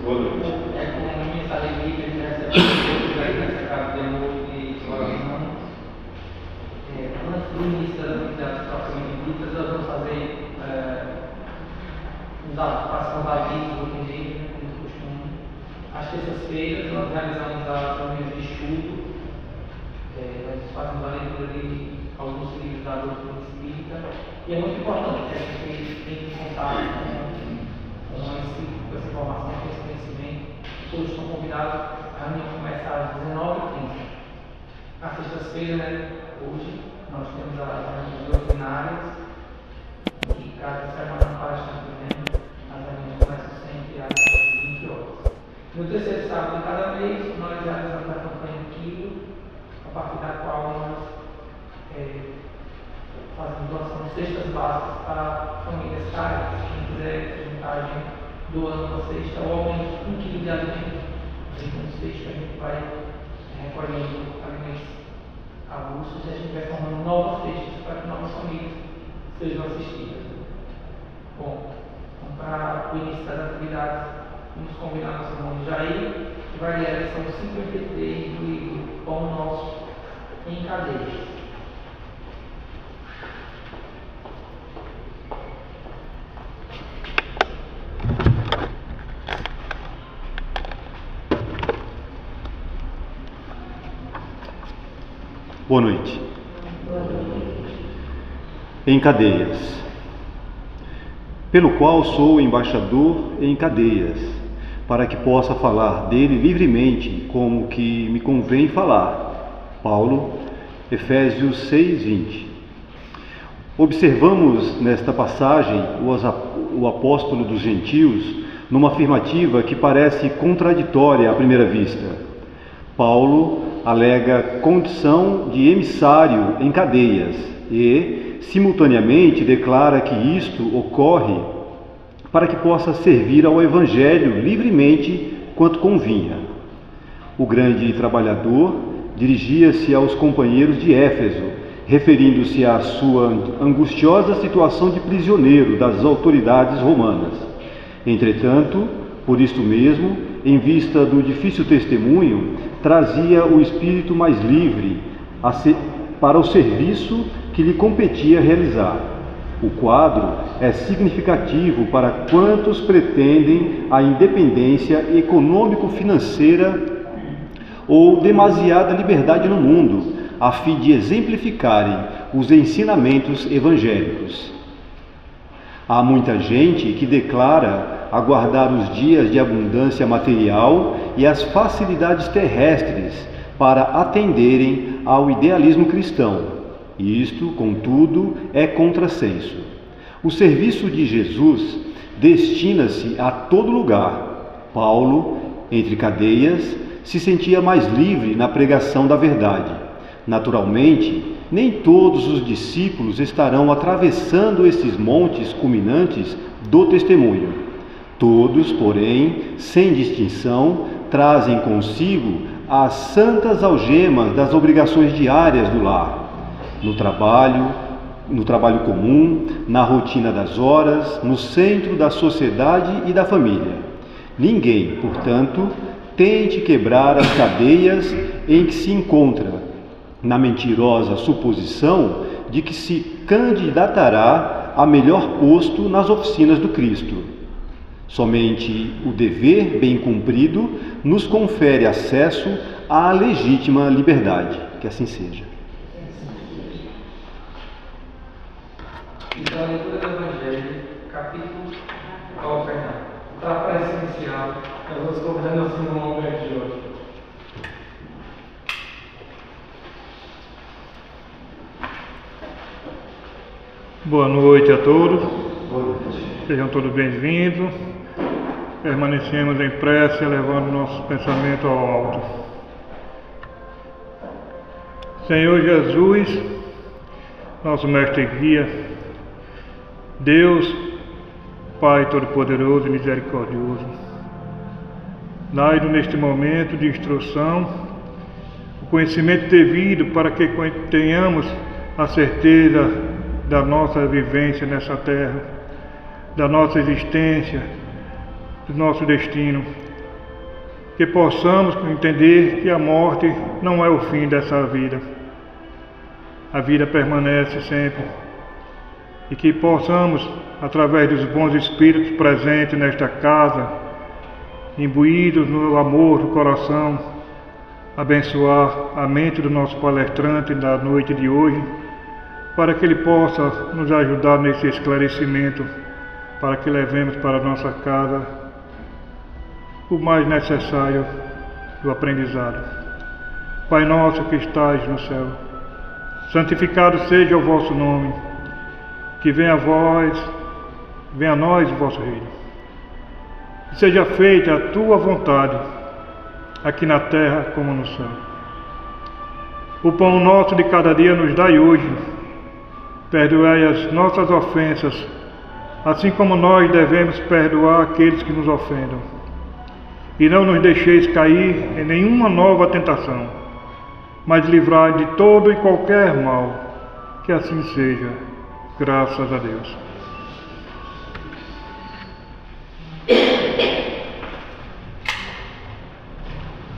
Boa noite. Com a minha alegria nessa casa de amor e oração. Antes do início das atividades propriamente ditas, nós vamos fazer passar os avisos do dia, como de costume. Às terças-feiras nós realizamos as reuniões de estudo. Nós fazemos a leitura de alguns livros da doutrina espírita. E é muito importante que a gente tenha contato com essa informação, com esse conhecimento. Todos estão convidados. A reunião começa às 19h30. Às sextas-feiras, hoje, nós temos as reuniões doutrinárias. E cada semana para estar vivendo, as reuniões começam sempre às 20 horas. No terceiro sábado de cada mês, nós realizamos a campanha Quilo, a partir da qual nós fazemos doação de cestas básicas para famílias carentes. Quem quiser se juntar a gente doando uma cesta ou ao menos 1 quilo de alimento. Então, cesta a gente vai recolhendo alimentos avulsos e a gente vai formando novas cestas para que novas famílias sejam assistidas. Bom, então para o início das atividades, vamos convidar nosso irmão Jair, que vai ler a lição 53 do livro Pão Nosso em Cadeias. Boa noite. Em cadeias, pelo qual sou embaixador em cadeias, para que possa falar dele livremente, como que me convém falar. Paulo, Efésios 6:20. Observamos nesta passagem o apóstolo dos gentios numa afirmativa que parece contraditória à primeira vista. Paulo alega condição de emissário em cadeias e, simultaneamente, declara que isto ocorre para que possa servir ao Evangelho livremente quanto convinha. O grande trabalhador dirigia-se aos companheiros de Éfeso, referindo-se à sua angustiosa situação de prisioneiro das autoridades romanas. Entretanto, por isto mesmo, em vista do difícil testemunho, trazia o espírito mais livre para o serviço que lhe competia realizar. O quadro é significativo para quantos pretendem a independência econômico-financeira ou demasiada liberdade no mundo, a fim de exemplificarem os ensinamentos evangélicos. Há muita gente que declara aguardar os dias de abundância material e as facilidades terrestres para atenderem ao idealismo cristão. Isto, contudo, é contrassenso. O serviço de Jesus destina-se a todo lugar. Paulo, entre cadeias, se sentia mais livre na pregação da verdade. Naturalmente, nem todos os discípulos estarão atravessando esses montes culminantes do testemunho. Todos, porém, sem distinção, trazem consigo as santas algemas das obrigações diárias do lar, no trabalho comum, na rotina das horas, no centro da sociedade e da família. Ninguém, portanto, tente quebrar as cadeias em que se encontra, na mentirosa suposição de que se candidatará a melhor posto nas oficinas do Cristo. Somente o dever bem cumprido nos confere acesso à legítima liberdade. Que assim seja. Então, a leitura do Evangelho, capítulo... Fernando. Para a prece inicial, eu vou convidando assim no momento de hoje. Boa noite a todos. Boa noite. Sejam todos bem-vindos. Permanecemos em prece, elevando nosso pensamento ao alto. Senhor Jesus, nosso mestre e guia, Deus, Pai Todo-Poderoso e Misericordioso, dai-nos neste momento de instrução o conhecimento devido para que tenhamos a certeza da nossa vivência nessa terra, da nossa existência, do nosso destino, que possamos entender que a morte não é o fim dessa vida. A vida permanece sempre. E que possamos, através dos bons espíritos presentes nesta casa, imbuídos no amor do coração, abençoar a mente do nosso palestrante da noite de hoje, para que ele possa nos ajudar nesse esclarecimento, para que levemos para a nossa casa o mais necessário do aprendizado. Pai nosso que estais no céu, santificado seja o vosso nome, que venha a nós o vosso reino. Que seja feita a tua vontade, aqui na terra como no céu. O pão nosso de cada dia nos dai hoje. Perdoai as nossas ofensas, assim como nós devemos perdoar aqueles que nos ofendam. E não nos deixeis cair em nenhuma nova tentação, mas livrai de todo e qualquer mal. Que assim seja, graças a Deus.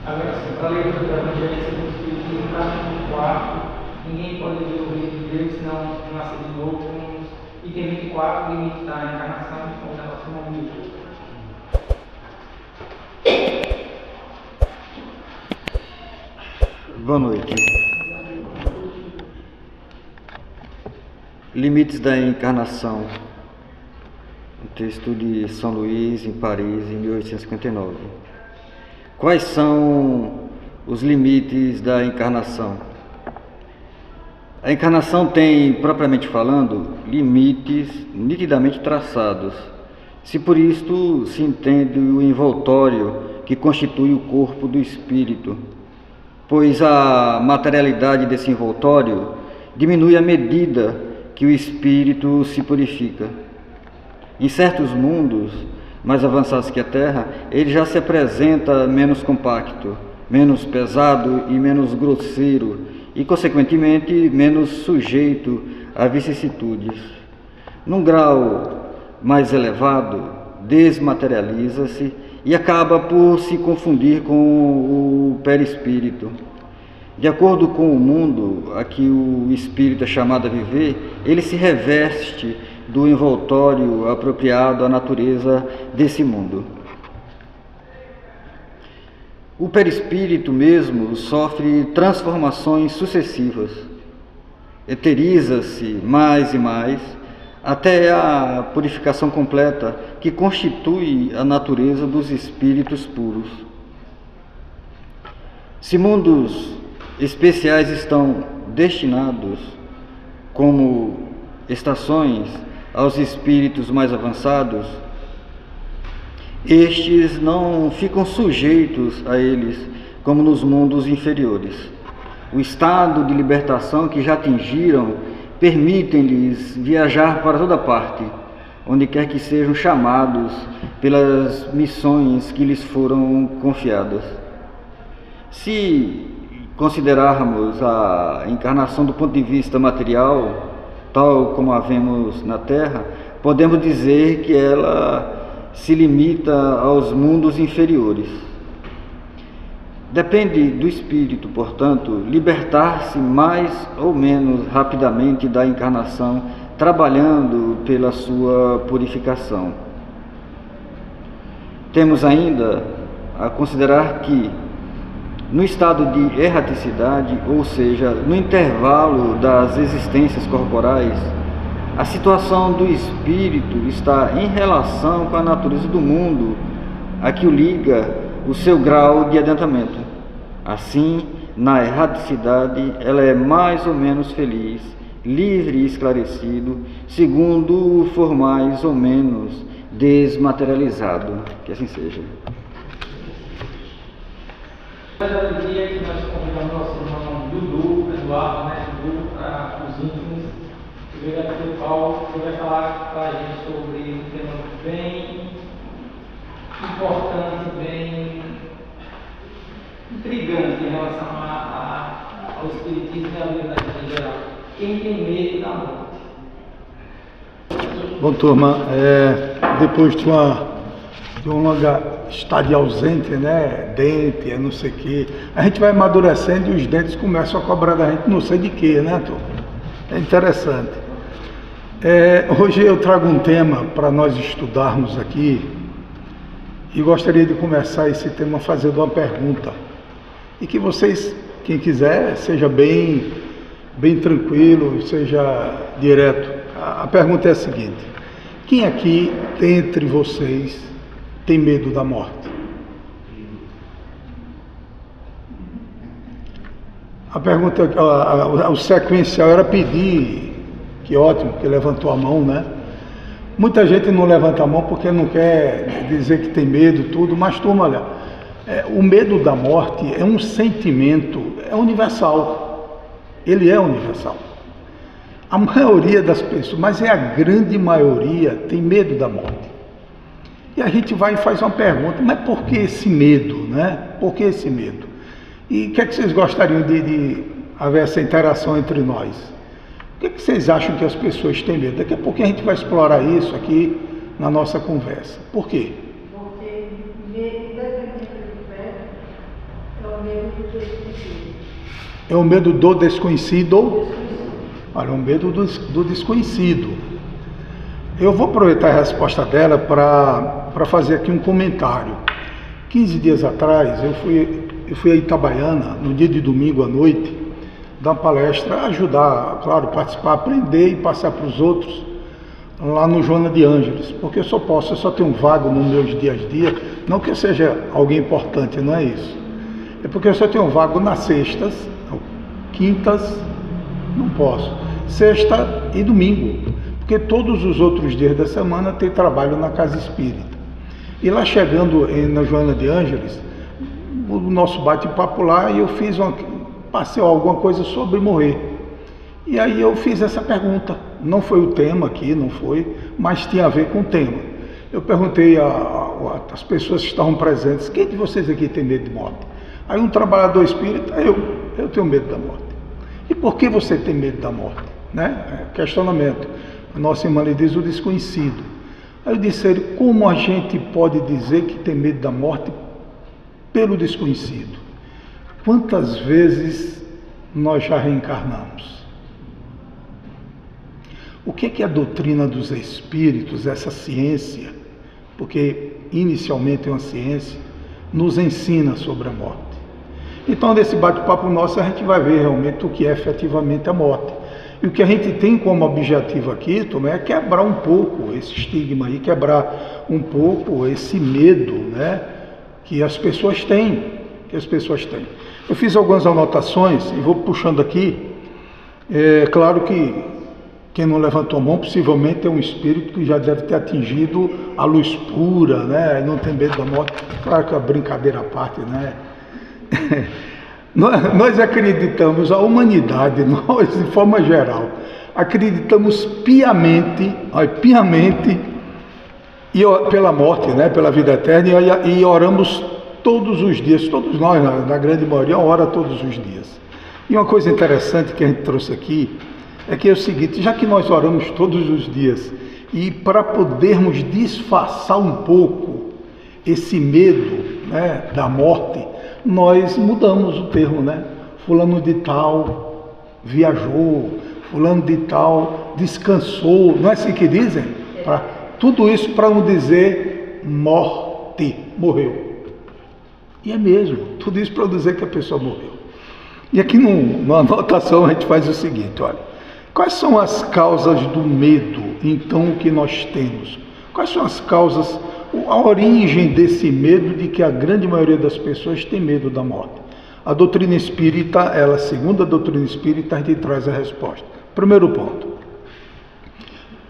Agora sim, para a leitura do Evangelho segundo o Espiritismo, capítulo 4, ninguém pode ver o reino de Deus senão nascer de novo. Item 24, limite da encarnação, com o negócio não muito. Boa noite. Limites da encarnação. Um texto de São Luís, em Paris, em 1859. Quais são os limites da encarnação? A encarnação tem, propriamente falando, limites nitidamente traçados. Se por isto se entende o envoltório que constitui o corpo do espírito, pois a materialidade desse envoltório diminui à medida que o espírito se purifica. Em certos mundos mais avançados que a Terra, ele já se apresenta menos compacto, menos pesado e menos grosseiro, e, consequentemente, menos sujeito a vicissitudes. Num grau mais elevado, desmaterializa-se e acaba por se confundir com o perispírito. De acordo com o mundo a que o espírito é chamado a viver, ele se reveste do envoltório apropriado à natureza desse mundo. O perispírito mesmo sofre transformações sucessivas, eteriza-se mais e mais, até a purificação completa que constitui a natureza dos espíritos puros. Se mundos especiais estão destinados, como estações, aos espíritos mais avançados, estes não ficam sujeitos a eles, como nos mundos inferiores. O estado de libertação que já atingiram permitem-lhes viajar para toda parte, onde quer que sejam chamados pelas missões que lhes foram confiadas. Se considerarmos a encarnação do ponto de vista material, tal como a vemos na Terra, podemos dizer que ela se limita aos mundos inferiores. Depende do espírito, portanto, libertar-se mais ou menos rapidamente da encarnação, trabalhando pela sua purificação. Temos ainda a considerar que, no estado de erraticidade, ou seja, no intervalo das existências corporais, a situação do espírito está em relação com a natureza do mundo a que o liga o seu grau de adiantamento. Assim, na erraticidade, ela é mais ou menos feliz, livre e esclarecido, segundo for mais ou menos desmaterializado. Que assim seja. Eu diria que nós convidamos nosso irmão Dudu, Eduardo, Dudu, para os íntimos. O vereador Paulo vai falar para a gente sobre um tema bem importante, bem intrigante em relação ao espiritismo e à vida em geral. Quem tem medo da morte? Bom, turma, depois de uma de um longa estádio ausente, né? Dente, não sei o quê. A gente vai amadurecendo e os dentes começam a cobrar da gente não sei de quê, né, turma? É interessante. Hoje eu trago um tema para nós estudarmos aqui e gostaria de começar esse tema fazendo uma pergunta. E que vocês, quem quiser, seja bem tranquilo, seja direto. A pergunta é a seguinte: quem aqui, dentre vocês, tem medo da morte? A pergunta, o sequencial era pedir, que ótimo, que levantou a mão, né? Muita gente não levanta a mão porque não quer dizer que tem medo, tudo, mas turma, olha, o medo da morte é um sentimento, é universal, ele é universal. A maioria das pessoas, mas é a grande maioria, tem medo da morte. E a gente vai e faz uma pergunta, mas por que esse medo, né? Por que esse medo? E o que é que vocês gostariam de haver essa interação entre nós? O que é que vocês acham que as pessoas têm medo? Daqui a pouco a gente vai explorar isso aqui na nossa conversa. Por quê? Porque medo, independente do pé, é o medo do desconhecido. É o medo do desconhecido? Olha, é o medo do desconhecido. Eu vou aproveitar a resposta dela para fazer aqui um comentário. 15 dias atrás, eu fui a Itabaiana, no dia de domingo à noite, dar uma palestra, ajudar, claro, participar, aprender e passar para os outros, lá no Joana de Ângeles, porque eu só tenho vago nos meus dia a dia, não que eu seja alguém importante, não é isso. É porque eu só tenho vago nas sextas, quintas, não posso, sexta e domingo, porque todos os outros dias da semana tem trabalho na Casa Espírita. E lá chegando na Joana de Ângeles, o nosso bate-papo lá, e eu passei alguma coisa sobre morrer. E aí eu fiz essa pergunta, não foi o tema aqui, não foi, mas tinha a ver com o tema. Eu perguntei às pessoas que estavam presentes, quem de vocês aqui tem medo de morte? Aí um trabalhador espírita, eu tenho medo da morte. E por que você tem medo da morte? Né? Questionamento. A nossa irmã lhe diz o desconhecido. Aí eu disse a ele, como a gente pode dizer que tem medo da morte pelo desconhecido? Quantas vezes nós já reencarnamos? O que é a doutrina dos espíritos, essa ciência, porque inicialmente é uma ciência, nos ensina sobre a morte? Então, nesse bate-papo nosso, a gente vai ver realmente o que é efetivamente a morte. E o que a gente tem como objetivo aqui, Tom, é quebrar um pouco esse estigma aí, quebrar um pouco esse medo, né, que as pessoas têm. Eu fiz algumas anotações e vou puxando aqui. É claro que quem não levantou a mão possivelmente é um espírito que já deve ter atingido a luz pura, né, e não tem medo da morte. Claro que é uma brincadeira à parte, né? Nós acreditamos, a humanidade, nós de forma geral, acreditamos piamente pela morte, né, pela vida eterna, e oramos todos os dias, todos nós, na grande maioria, ora todos os dias. E uma coisa interessante que a gente trouxe aqui, é que é o seguinte, já que nós oramos todos os dias, e para podermos disfarçar um pouco esse medo, né, da morte, nós mudamos o termo, né? Fulano de tal viajou, fulano de tal descansou, não é assim que dizem? Tudo isso para não dizer morte, morreu. E é mesmo, tudo isso para dizer que a pessoa morreu. E aqui na anotação a gente faz o seguinte, olha, quais são as causas do medo, então, que nós temos? Quais são as causas, a origem desse medo de que a grande maioria das pessoas tem medo da morte? A doutrina espírita, segundo a doutrina espírita, a gente traz a resposta. Primeiro ponto.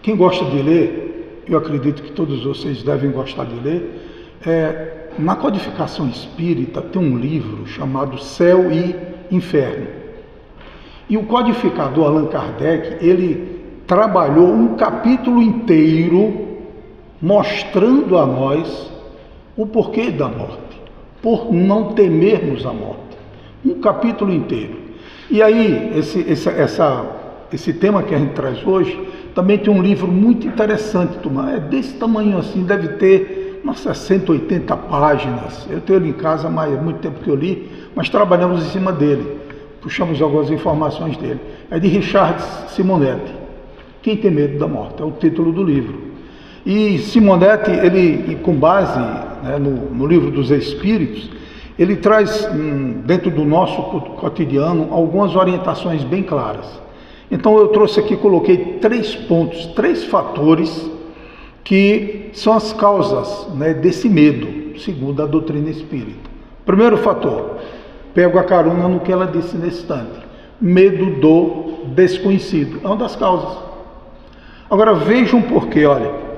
Quem gosta de ler, eu acredito que todos vocês devem gostar de ler, na codificação espírita tem um livro chamado Céu e Inferno. E o codificador Allan Kardec, ele trabalhou um capítulo inteiro mostrando a nós o porquê da morte, por não temermos a morte. Um capítulo inteiro. E aí, esse tema que a gente traz hoje, também tem um livro muito interessante, turma. É desse tamanho assim, deve ter umas 60, 80 páginas. Eu tenho ele em casa, mas há muito tempo que eu li, mas trabalhamos em cima dele. Puxamos algumas informações dele. É de Richard Simonetti. Quem tem medo da morte? É o título do livro. E Simonetti, ele, com base, né, no livro dos Espíritos, ele traz, dentro do nosso cotidiano, algumas orientações bem claras. Então eu trouxe aqui, coloquei 3 pontos, 3 fatores que são as causas, né, desse medo, segundo a doutrina espírita. Primeiro fator, pego a carona no que ela disse nesse instante: medo do desconhecido. É uma das causas. Agora vejam por quê, olha.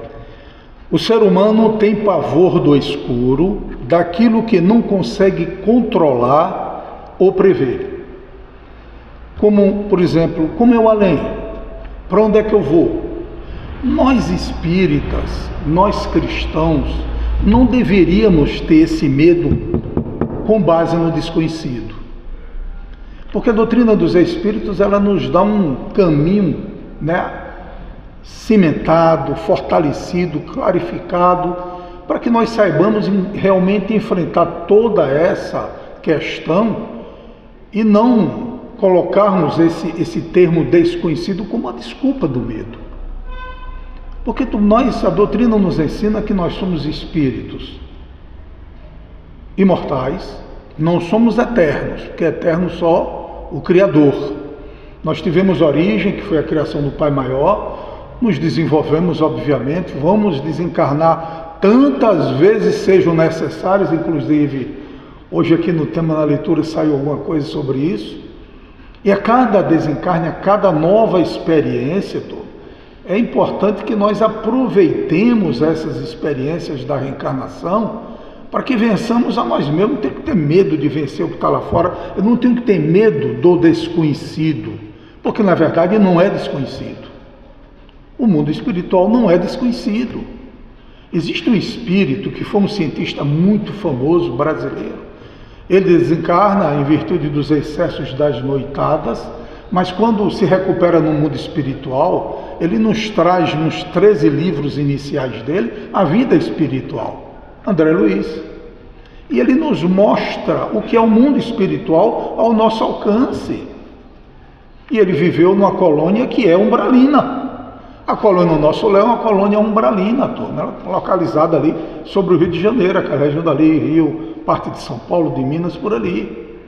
O ser humano tem pavor do escuro, daquilo que não consegue controlar ou prever. Como, por exemplo, como é o além? Para onde é que eu vou? Nós espíritas, nós cristãos, não deveríamos ter esse medo com base no desconhecido. Porque a doutrina dos Espíritos, ela nos dá um caminho, né, cimentado, fortalecido, clarificado, para que nós saibamos realmente enfrentar toda essa questão e não colocarmos esse termo desconhecido como uma desculpa do medo. Porque a doutrina nos ensina que nós somos espíritos imortais, não somos eternos, porque é eterno só o Criador. Nós tivemos origem, que foi a criação do Pai Maior, nos desenvolvemos, obviamente, vamos desencarnar tantas vezes sejam necessárias, inclusive hoje aqui no tema da leitura saiu alguma coisa sobre isso, e a cada desencarne, a cada nova experiência, é importante que nós aproveitemos essas experiências da reencarnação para que vençamos a nós mesmos. Não tem que ter medo de vencer o que está lá fora, eu não tenho que ter medo do desconhecido, porque na verdade não é desconhecido. O mundo espiritual não é desconhecido. Existe um espírito que foi um cientista muito famoso, brasileiro. Ele desencarna em virtude dos excessos das noitadas, mas quando se recupera no mundo espiritual, ele nos traz nos 13 livros iniciais dele a vida espiritual. André Luiz. E ele nos mostra o que é o mundo espiritual ao nosso alcance. E ele viveu numa colônia que é umbralina. A colônia Nosso Léo é uma colônia umbralina, localizada ali sobre o Rio de Janeiro, aquela região dali, Rio, parte de São Paulo, de Minas, por ali.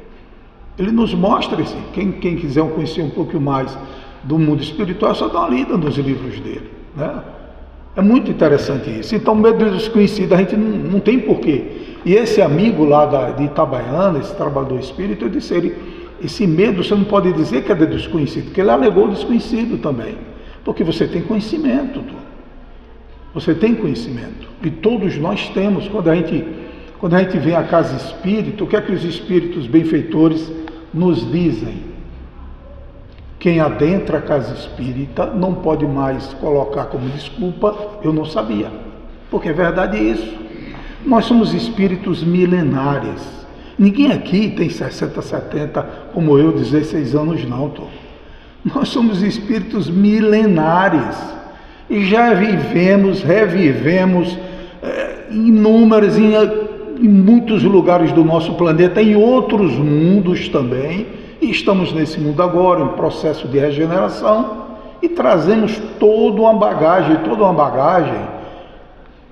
Ele nos mostra isso. Quem quiser conhecer um pouco mais do mundo espiritual, é só dar uma lida nos livros dele, né? É muito interessante isso. Então, medo do desconhecido, a gente não tem porquê. E esse amigo lá de Itabaiana, esse trabalhador espírita, eu disse, esse medo você não pode dizer que é do desconhecido, porque ele alegou o desconhecido também. Porque você tem conhecimento, você tem conhecimento, e todos nós temos. Quando a gente vem à casa espírita, o que é que os espíritos benfeitores nos dizem? Quem adentra a casa espírita não pode mais colocar como desculpa, eu não sabia, porque é verdade isso. Nós somos espíritos milenares, ninguém aqui tem 60, 70, como eu, 16 anos não, Nós somos espíritos milenares e já vivemos, revivemos em muitos lugares do nosso planeta, em outros mundos também, e estamos nesse mundo agora, em processo de regeneração, e trazemos toda uma bagagem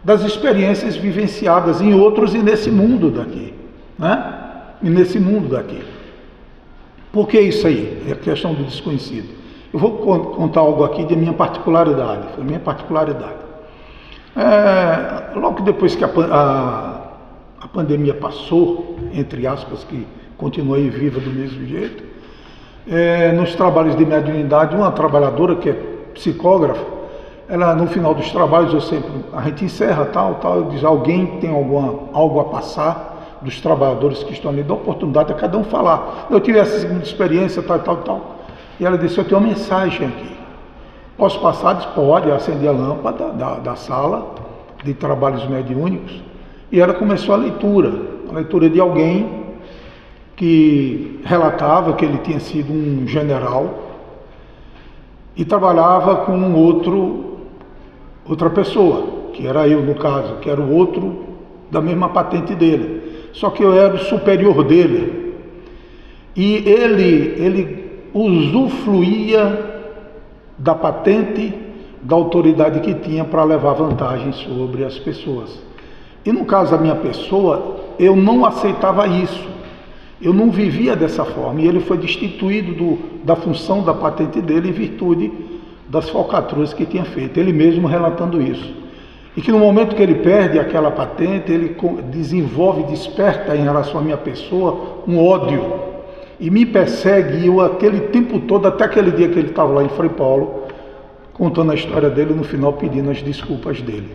das experiências vivenciadas em outros e nesse mundo daqui, né? E nesse mundo daqui. Por que isso aí? É a questão do desconhecido. Eu vou contar algo aqui de minha particularidade. Foi minha particularidade. Logo depois que a pandemia passou, entre aspas, que continuei viva do mesmo jeito, nos trabalhos de mediunidade, uma trabalhadora que é psicógrafa, ela no final dos trabalhos, a gente encerra tal, diz, alguém tem algo a passar, dos trabalhadores que estão ali, dá oportunidade a cada um falar. Eu tive essa segunda experiência, tal. E ela disse, eu tenho uma mensagem aqui. Posso passar? Diz, pode. Acender a lâmpada da sala de trabalhos mediúnicos. E ela começou a leitura de alguém que relatava que ele tinha sido um general e trabalhava com outra pessoa. que era eu no caso, que era o outro da mesma patente dele. Só que eu era o superior dele. E ele usufruía da patente, da autoridade que tinha para levar vantagem sobre as pessoas. E no caso da minha pessoa, eu não aceitava isso. Eu não vivia dessa forma. E ele foi destituído da função da patente dele em virtude das falcatruas que tinha feito. Ele mesmo relatando isso. E que no momento que ele perde aquela patente, ele desenvolve, desperta em relação à minha pessoa um ódio. E me persegue, eu aquele tempo todo, até aquele dia que ele estava lá em Frei Paulo, contando a história dele, no final pedindo as desculpas dele.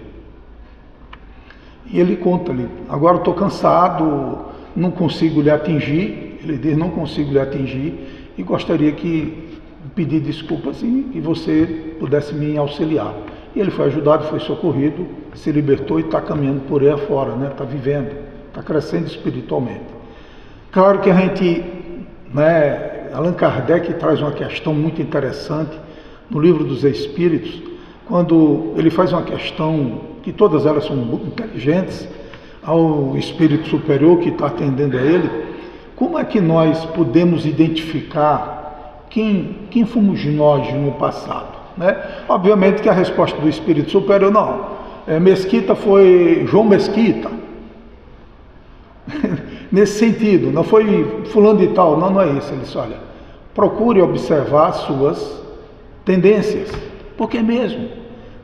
E ele conta ali, agora eu estou cansado, não consigo lhe atingir, ele diz, não consigo lhe atingir, e gostaria que pedir desculpas e que você pudesse me auxiliar. E ele foi ajudado, foi socorrido, se libertou e está caminhando por aí afora, né? Está vivendo, está crescendo espiritualmente. Claro que a gente, né, Allan Kardec traz uma questão muito interessante no Livro dos Espíritos, quando ele faz uma questão, que todas elas são muito inteligentes, ao espírito superior que está atendendo a ele, como é que nós podemos identificar quem fomos nós no passado? Né? Obviamente que a resposta do espírito superior, não, Mesquita foi João Mesquita, nesse sentido, não foi fulano de tal, não é isso. Ele disse, olha, procure observar as suas tendências, porque mesmo,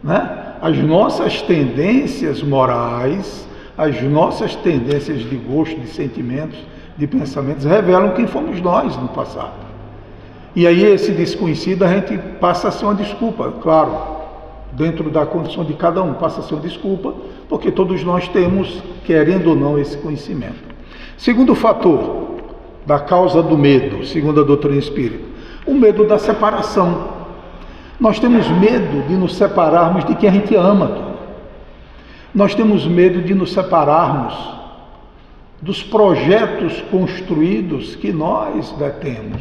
né? As nossas tendências morais, as nossas tendências de gosto, de sentimentos, de pensamentos, revelam quem fomos nós no passado. E aí esse desconhecido a gente passa a ser uma desculpa, claro, dentro da condição de cada um, passa a ser uma desculpa, porque todos nós temos, querendo ou não, esse conhecimento. Segundo fator da causa do medo, segundo a doutrina espírita, o medo da separação. Nós temos medo de nos separarmos de quem a gente ama. Nós temos medo de nos separarmos dos projetos construídos que nós detemos.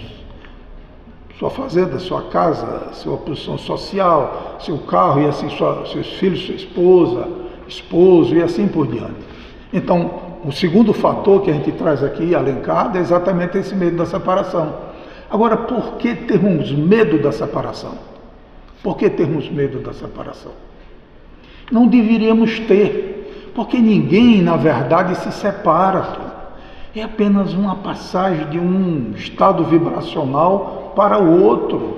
Sua fazenda, sua casa, sua posição social, seu carro e assim seus filhos, sua esposa, esposo e assim por diante. Então, o segundo fator que a gente traz aqui, elencado, é exatamente esse medo da separação. Agora, por que termos medo da separação? Por que termos medo da separação? Não deveríamos ter, porque ninguém, na verdade, se separa. É apenas uma passagem de um estado vibracional para o outro.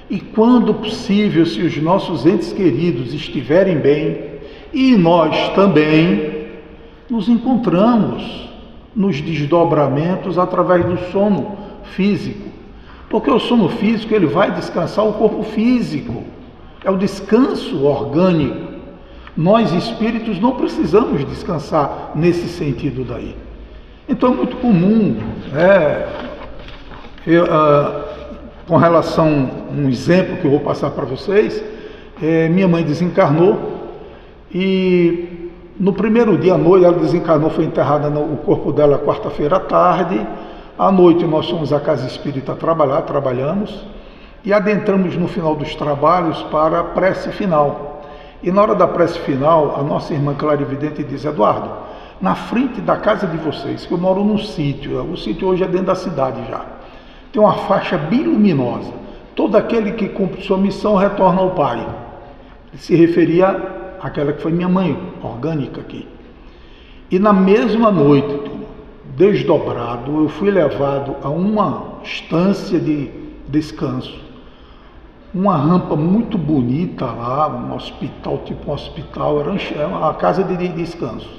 E quando possível, se os nossos entes queridos estiverem bem, e nós também, nos encontramos nos desdobramentos através do sono físico. Porque o sono físico, ele vai descansar o corpo físico. É o descanso orgânico. Nós, espíritos, não precisamos descansar nesse sentido daí. Então é muito comum, com relação a um exemplo que eu vou passar para vocês, minha mãe desencarnou e no primeiro dia à noite, ela desencarnou, foi enterrada o corpo dela quarta-feira à tarde. À noite nós fomos à casa espírita trabalhar, trabalhamos e adentramos no final dos trabalhos para a prece final. E na hora da prece final, a nossa irmã clarividente diz, Eduardo, na frente da casa de vocês, que eu moro num sítio, o sítio hoje é dentro da cidade já, tem uma faixa bem luminosa, todo aquele que cumpre sua missão retorna ao Pai. Ele se referia àquela que foi minha mãe, orgânica aqui. E na mesma noite, desdobrado, eu fui levado a uma estância de descanso, uma rampa muito bonita lá, um hospital, tipo um hospital, era uma casa de descanso.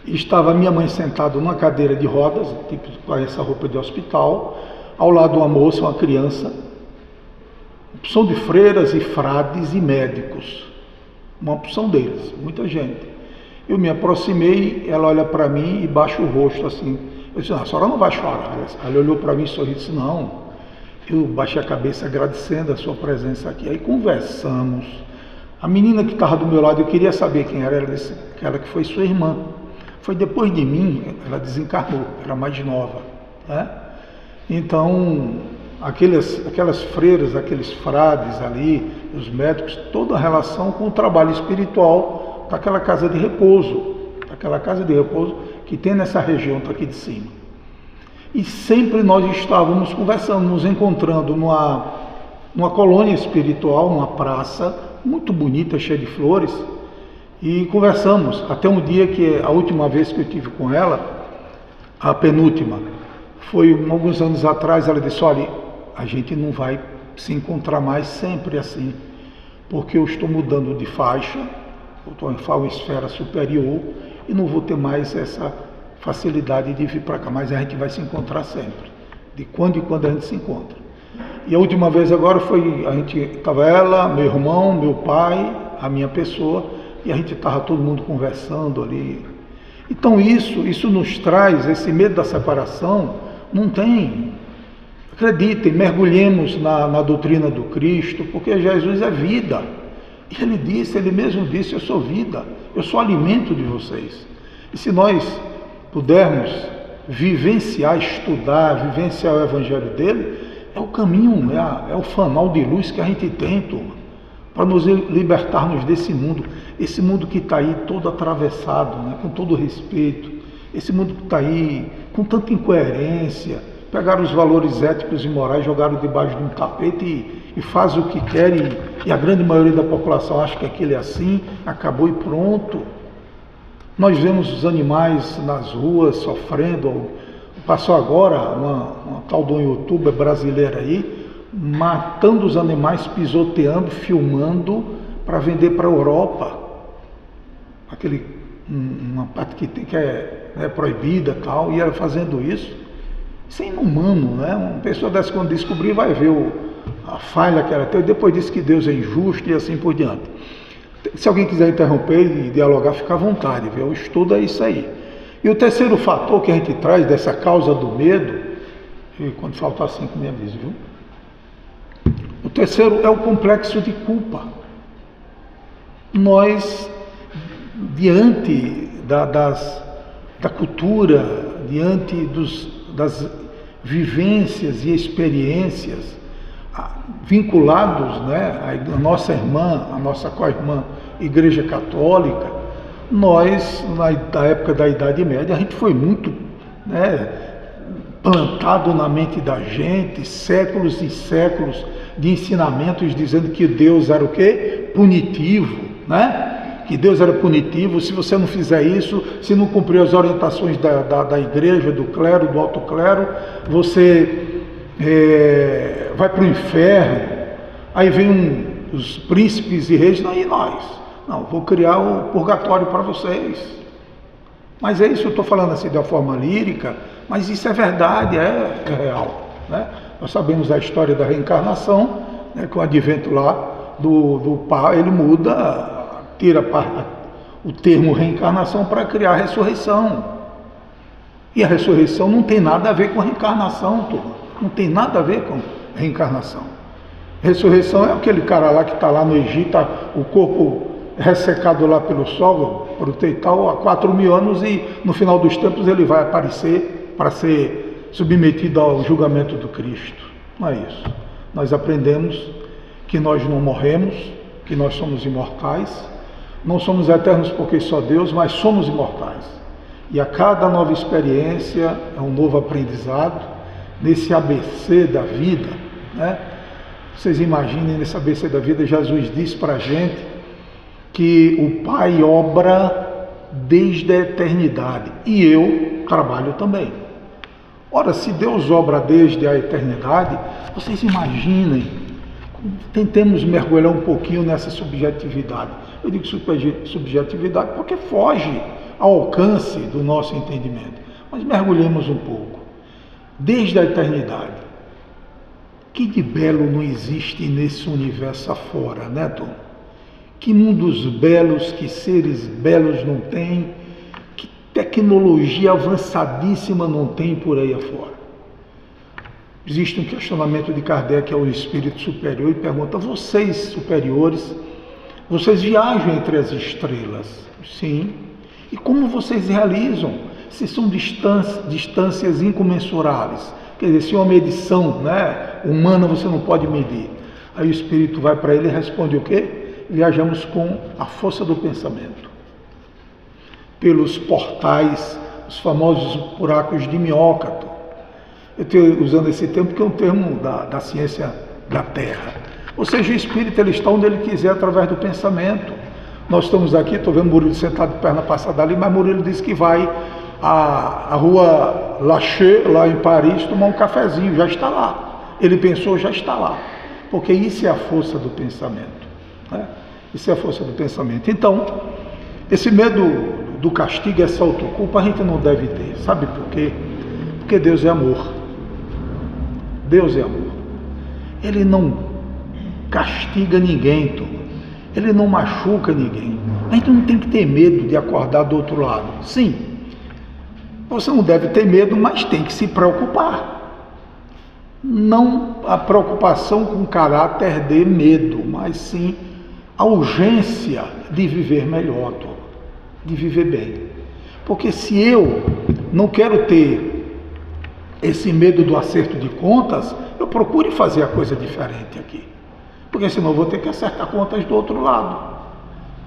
E estava minha mãe sentada numa cadeira de rodas, tipo com essa roupa de hospital, ao lado uma moça, uma criança, opção de freiras e frades e médicos, uma opção deles, muita gente. Eu me aproximei, ela olha para mim e baixa o rosto assim. Eu disse, a senhora não vai chorar. Ela olhou para mim e sorriu e disse, não. Eu baixei a cabeça agradecendo a sua presença aqui. Aí conversamos. A menina que estava do meu lado, eu queria saber quem era. Ela disse que ela que foi sua irmã. Foi depois de mim, ela desencarnou, era mais nova. Né? Então, aquelas freiras, aqueles frades ali, os médicos, toda a relação com o trabalho espiritual daquela casa de repouso, que tem nessa região aqui de cima. E sempre nós estávamos conversando, nos encontrando numa colônia espiritual, numa praça muito bonita, cheia de flores, e conversamos até um dia que a última vez que eu tive com ela, a penúltima, foi alguns anos atrás. Ela disse: olha, a gente não vai se encontrar mais sempre assim, porque eu estou mudando de faixa, eu estou em esfera superior e não vou ter mais essa facilidade de vir para cá, mas a gente vai se encontrar sempre, de quando em quando a gente se encontra. E a última vez agora foi, a gente estava ela, meu irmão, meu pai, a minha pessoa, e a gente estava todo mundo conversando ali. Então isso nos traz, esse medo da separação, não tem. Acreditem, mergulhemos na doutrina do Cristo, porque Jesus é vida. E ele mesmo disse: eu sou vida, eu sou alimento de vocês. E se nós pudermos vivenciar, estudar, vivenciar o Evangelho dele, é o caminho, é o fanal de luz que a gente tem, turma, para nos libertarmos desse mundo, esse mundo que está aí todo atravessado, né, com todo respeito, esse mundo que está aí com tanta incoerência, pegaram os valores éticos e morais, jogaram debaixo de um tapete e faz o que quer, e a grande maioria da população acha que aquilo é assim, acabou e pronto. Nós vemos os animais nas ruas sofrendo. Passou agora uma tal de um youtuber brasileira aí, matando os animais, pisoteando, filmando para vender para a Europa. Uma parte que é proibida e tal, e ela fazendo isso. Isso é inumano, né? Uma pessoa dessa, quando descobrir, vai ver a falha que ela tem, depois diz que Deus é injusto e assim por diante. Se alguém quiser interromper e dialogar, fica à vontade, viu? O estudo é isso aí. E o terceiro fator que a gente traz dessa causa do medo, e quando faltar 5 me avisa, viu? O terceiro é o complexo de culpa. Nós, diante da cultura, diante das vivências e experiências vinculados, né, à nossa irmã, a nossa co-irmã Igreja Católica, nós, na época da Idade Média, a gente foi muito, né, plantado na mente da gente, séculos e séculos de ensinamentos dizendo que Deus era o quê? Punitivo, né? Que Deus era punitivo, se você não fizer isso, se não cumprir as orientações da igreja, do clero, do alto clero, você vai para o inferno. Aí vem os príncipes e reis, e nós? Não, vou criar o purgatório para vocês. Mas é isso, eu estou falando assim de uma forma lírica, mas isso é verdade, é real, né? Nós sabemos a história da reencarnação, né, com o advento lá do Pai, ele tira o termo reencarnação para criar a ressurreição. E a ressurreição não tem nada a ver com a reencarnação, turma. Não tem nada a ver com reencarnação. Ressurreição é aquele cara lá que está lá no Egito, o corpo ressecado lá pelo sol, e tal, há 4.000 anos, e no final dos tempos ele vai aparecer para ser submetido ao julgamento do Cristo. Não é isso. Nós aprendemos que nós não morremos, que nós somos imortais, não somos eternos porque só Deus, mas somos imortais. E a cada nova experiência é um novo aprendizado, nesse ABC da vida, né? Vocês imaginem, nesse ABC da vida, Jesus diz para a gente que o Pai obra desde a eternidade, e eu trabalho também. Ora, se Deus obra desde a eternidade, vocês imaginem, tentemos mergulhar um pouquinho nessa subjetividade. Eu digo subjetividade porque foge ao alcance do nosso entendimento, mas mergulhemos um pouco. Desde a eternidade, que de belo não existe nesse universo afora, né, Tom? Que mundos belos, que seres belos não tem, que tecnologia avançadíssima não tem por aí afora. Existe um questionamento de Kardec ao espírito superior e pergunta: vocês superiores, vocês viajam entre as estrelas? Sim. E como vocês realizam? Se são distâncias incomensuráveis, quer dizer, se uma medição, né, humana você não pode medir. Aí o Espírito vai para ele e responde o quê? Viajamos com a força do pensamento, pelos portais, os famosos buracos de minhoca. Eu estou usando esse termo porque é um termo da ciência da Terra. Ou seja, o Espírito ele está onde ele quiser através do pensamento. Nós estamos aqui, estou vendo Murilo sentado de perna passada ali, mas Murilo disse que vai à rua Lachê, lá em Paris, tomar um cafezinho, já está lá. Ele pensou, já está lá. Porque isso é a força do pensamento, né? Isso é a força do pensamento. Então, esse medo do castigo, essa autoculpa, a gente não deve ter. Sabe por quê? Porque Deus é amor. Deus é amor. Ele não castiga ninguém, turma. Ele não machuca ninguém. A gente não tem que ter medo de acordar do outro lado. Sim, você não deve ter medo, mas tem que se preocupar. Não a preocupação com caráter de medo, mas sim a urgência de viver melhor, de viver bem. Porque se eu não quero ter esse medo do acerto de contas, eu procure fazer a coisa diferente aqui. Porque senão eu vou ter que acertar contas do outro lado.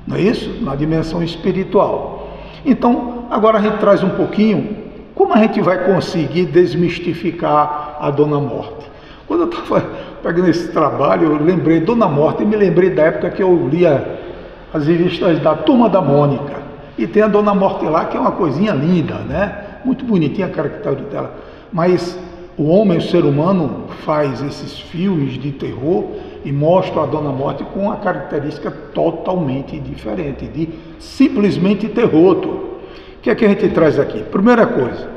Não é isso? Na dimensão espiritual. Então, agora a gente traz um pouquinho como a gente vai conseguir desmistificar a Dona Morte. Quando eu estava pegando esse trabalho, eu lembrei Dona Morte e me lembrei da época que eu lia as revistas da Turma da Mônica. E tem a Dona Morte lá, que é uma coisinha linda, né? Muito bonitinha a característica dela. Mas o homem, o ser humano, faz esses filmes de terror e mostra a Dona Morte com uma característica totalmente diferente, de simplesmente terror. O que é que a gente traz aqui? Primeira coisa,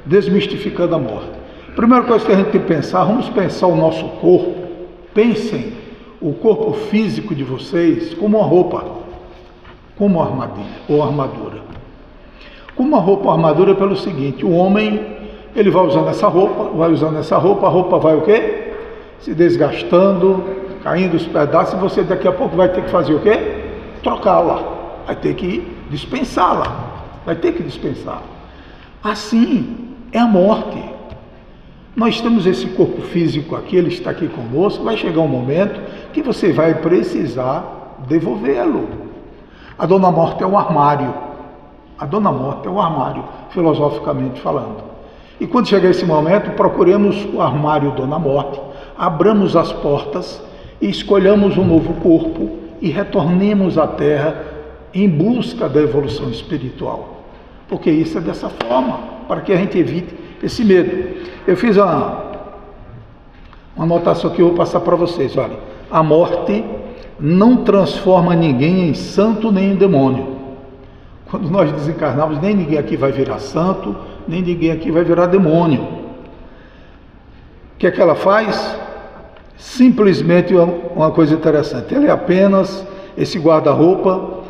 desmistificando a morte. Primeira coisa que a gente tem que pensar, vamos pensar o nosso corpo. Pensem o corpo físico de vocês como uma roupa, como uma armadilha ou armadura. Como uma roupa ou armadura pelo seguinte, o homem, ele vai usando essa roupa, a roupa vai o quê? Se desgastando, caindo os pedaços, e você daqui a pouco vai ter que fazer o quê? Trocá-la, vai ter que dispensá-la, vai ter que dispensar. Assim é a morte. Nós temos esse corpo físico aqui, ele está aqui conosco, vai chegar um momento que você vai precisar devolvê-lo. A Dona Morte é um armário. A Dona Morte é um armário, filosoficamente falando. E quando chegar esse momento, procuremos o armário Dona Morte, abramos as portas e escolhamos um novo corpo e retornemos à Terra em busca da evolução espiritual. Porque isso é dessa forma, para que a gente evite esse medo. Eu fiz uma anotação que eu vou passar para vocês. Olha, a morte não transforma ninguém em santo nem em demônio. Quando nós desencarnamos, nem ninguém aqui vai virar santo, nem ninguém aqui vai virar demônio. O que é que ela faz? Simplesmente uma coisa interessante. Ela é apenas esse guarda-roupa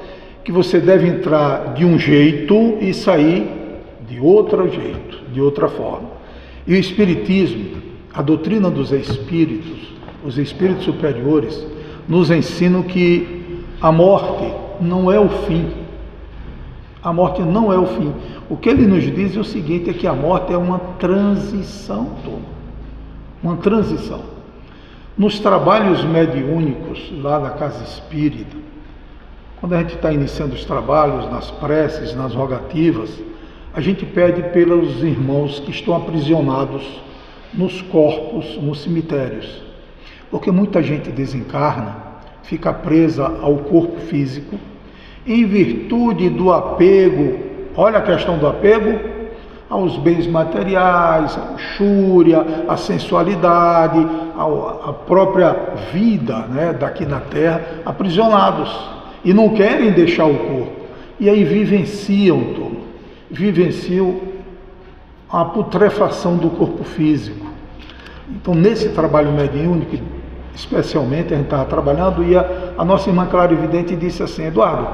que você deve entrar de um jeito e sair de outro jeito, de outra forma. E o Espiritismo, a doutrina dos espíritos, os espíritos superiores, nos ensinam que a morte não é o fim. A morte não é o fim. O que ele nos diz é o seguinte, é que a morte é uma transição, uma transição. Nos trabalhos mediúnicos, lá na casa espírita, quando a gente está iniciando os trabalhos, nas preces, nas rogativas, a gente pede pelos irmãos que estão aprisionados nos corpos, nos cemitérios. Porque muita gente desencarna, fica presa ao corpo físico, em virtude do apego, olha a questão do apego, aos bens materiais, a luxúria, a sensualidade, a própria vida, né, daqui na Terra, aprisionados, e não querem deixar o corpo, e aí vivenciam a putrefação do corpo físico. Então, nesse trabalho mediúnico, especialmente, a gente estava trabalhando, e a nossa irmã clarividente disse assim: Eduardo,